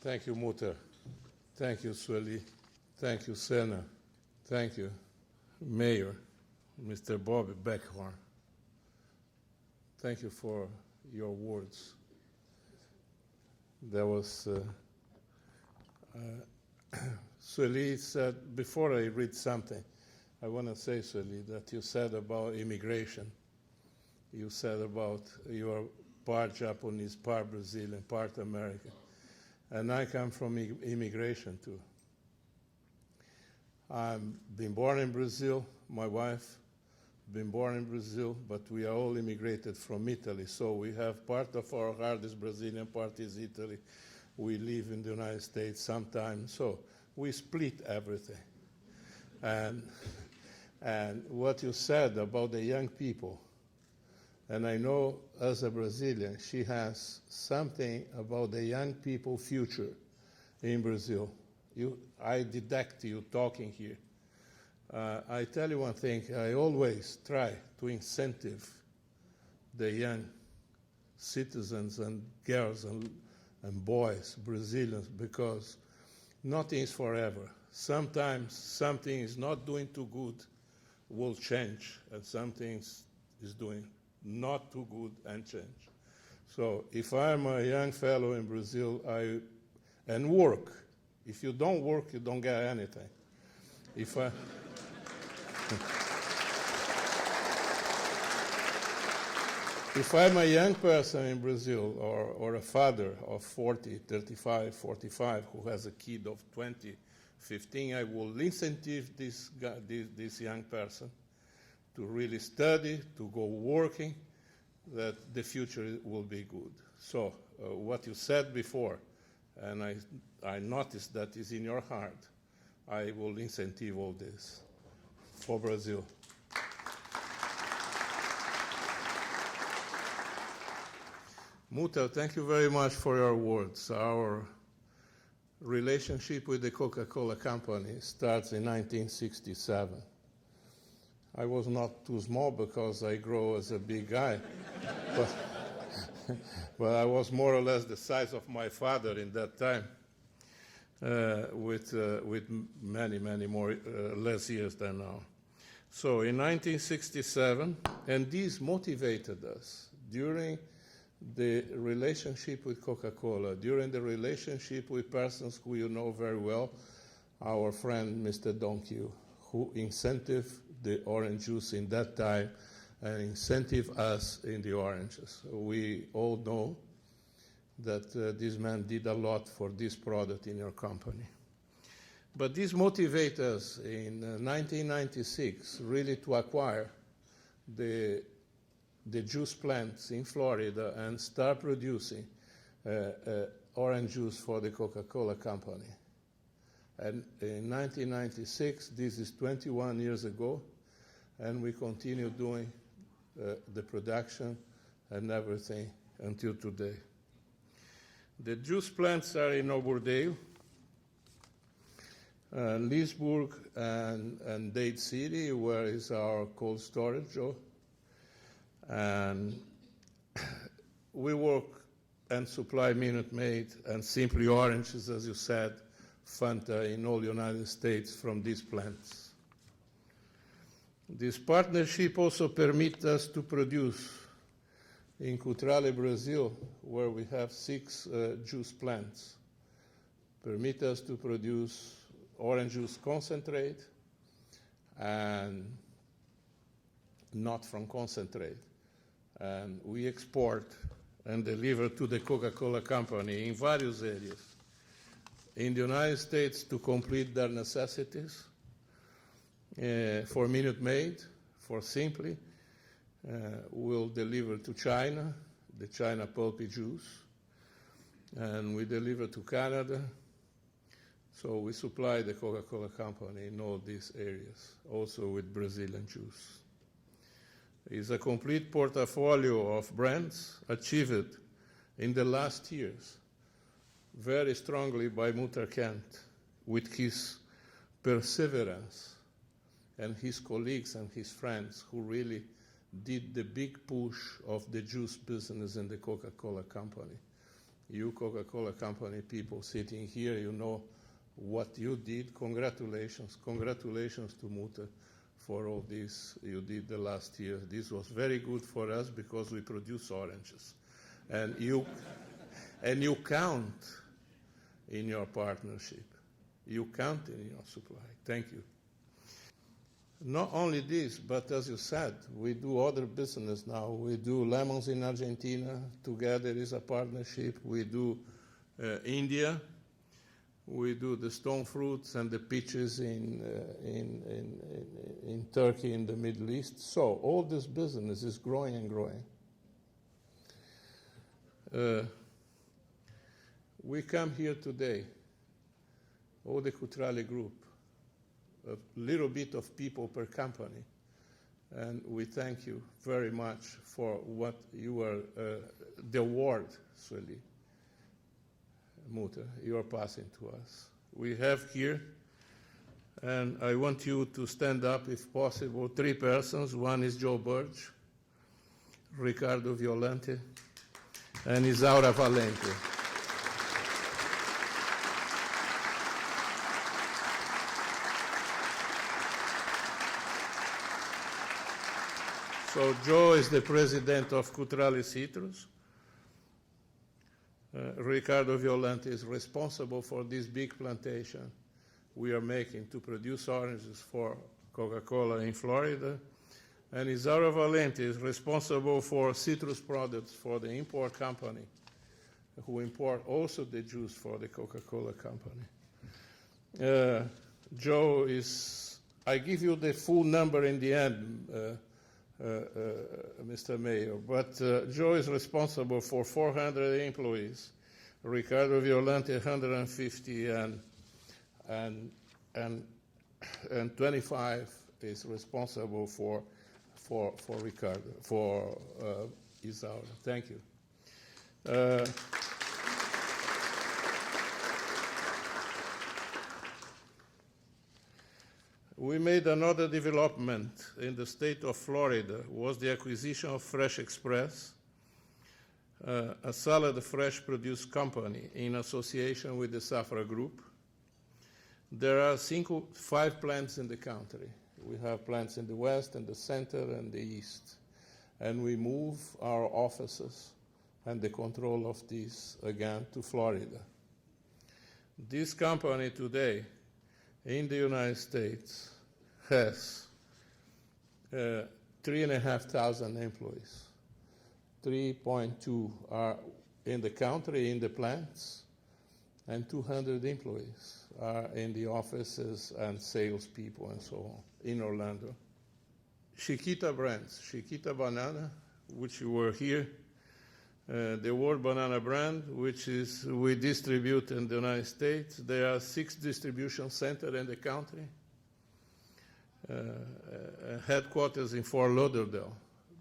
Thank you, Mutter. Thank you, Sueli. Thank you, Senna. Thank you, Mayor, Mr. Bobby Beckhorn. Thank you for your words. There was, Sueli said, before I read something, I want to say, Sueli, that you said about immigration. You said about your part Japanese, part Brazilian, part American. And I come from immigration too. I've been born in Brazil, my wife been born in Brazil, but we are all immigrated from Italy. So we have part of our heart is Brazilian, part is Italy. We live in the United States sometimes. So we split everything. And what you said about the young people, and I know as a Brazilian, she has something about the young people future in Brazil. I detect you talking here. I tell you one thing, I always try to incentive the young citizens and girls and boys, Brazilians, because nothing is forever. Sometimes something is not doing too good, will change, and something is doing not too good and change. So if I'm a young fellow in Brazil, and work. If you don't work, you don't get anything. If I'm a young person in Brazil or a father of 40, 35, 45 who has a kid of 20, 15, I will incentive this young person to really study, to go working, that the future will be good. So what you said before, and I noticed that is in your heart, I will incentive all this for Brazil. Muta, thank you very much for your words. Our relationship with the Coca-Cola Company starts in 1967. I was not too small because I grew as a big guy, but I was more or less the size of my father in that time, with many, many more less years than now. So in 1967, and this motivated us during the relationship with Coca-Cola, during the relationship with persons who you know very well, our friend Mr. Donkey, who incentivized the orange juice in that time and incentivized us in the oranges. We all know that this man did a lot for this product in your company. But this motivated us in 1996 really to acquire the juice plants in Florida and start producing orange juice for the Coca-Cola Company. And in 1996, this is 21 years ago, and we continue doing the production and everything until today. The juice plants are in Oberdale, Leesburg, and Dade City, where is our cold storage, Joe. And we work and supply Minute Maid and Simply Oranges, as you said, Fanta in all the United States from these plants. This partnership also permits us to produce in Cutrale, Brazil, where we have 6 juice plants, permit us to produce orange juice concentrate and not from concentrate. And we export and deliver to the Coca-Cola Company in various areas. In the United States to complete their necessities, for Minute Maid, for Simply, we'll deliver to China, the China pulpy juice, and we deliver to Canada. So we supply the Coca-Cola Company in all these areas, also with Brazilian juice. It's a complete portfolio of brands achieved in the last years very strongly by Mutter Kent with his perseverance and his colleagues and his friends who really did the big push of the juice business in the Coca-Cola Company. You Coca-Cola Company people sitting here, you know what you did. Congratulations. Congratulations to Muta for all this you did the last year. This was very good for us because we produce oranges. And you count in your partnership. You count in your supply. Thank you. Not only this, but as you said, we do other business now. We do lemons in Argentina. Together is a partnership. We do India. We do the stone fruits and the peaches in Turkey, in the Middle East. So all this business is growing and growing. We come here today, all the Cutrale group, a little bit of people per company, and we thank you very much for what you are, the award, Sueli, Muta, you are passing to us. We have here, and I want you to stand up if possible, 3 persons. One is Joe Birch, Ricardo Violante, and Isaura Valente. So Joe is the president of Cutrale Citrus. Ricardo Violante is responsible for this big plantation we are making to produce oranges for Coca-Cola in Florida. And Isaura Valente is responsible for citrus products for the import company, who import also the juice for the Coca-Cola company. Joe is, I give you the full number in the end, Mr. Mayor, but Joe is responsible for 400 employees, Ricardo Violante 150, and 25 is responsible for Ricardo, for Isaura. Thank you. We made another development in the state of Florida, was the acquisition of Fresh Express, a salad fresh produce company in association with the Safra Group. There are 5 plants in the country. We have plants in the west, and the center, and the east. And we move our offices and the control of this again to Florida. This company today in the United States has 3,500 employees. 3.2 are in the country, in the plants, and 200 employees are in the offices and salespeople and so on in Orlando. Chiquita brands, Chiquita Banana, which you were here, the World Banana brand, which is we distribute in the United States. There are 6 distribution centers in the country, headquarters in Fort Lauderdale.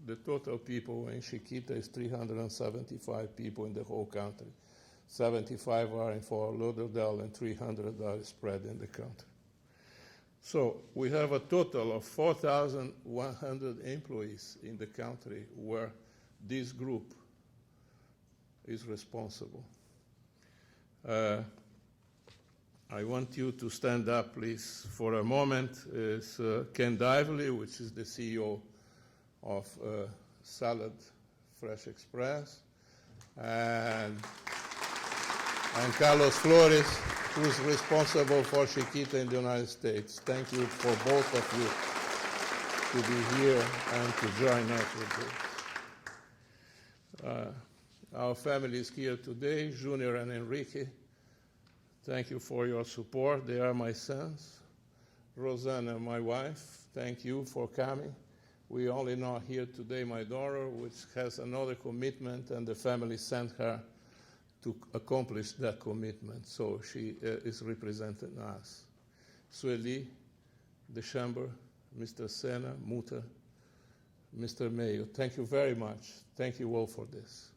The total people in Chiquita is 375 people in the whole country. 75 are in Fort Lauderdale and 300 are spread in the country. So we have a total of 4,100 employees in the country where this group is responsible. I want you to stand up, please, for a moment. It's Ken Dively, which is the CEO of Salad Fresh Express, and Carlos Flores, who's responsible for Chiquita in the United States. Thank you for both of you to be here and to join us with this. Our family is here today, Junior and Enrique. Thank you for your support. They are my sons. Rosanna, my wife, thank you for coming. We only not here today my daughter, which has another commitment, and the family sent her to accomplish that commitment. So she is representing us. Sueli, the Chamber, Mr. Sena, Muta, Mr. Mayo, thank you very much. Thank you all for this.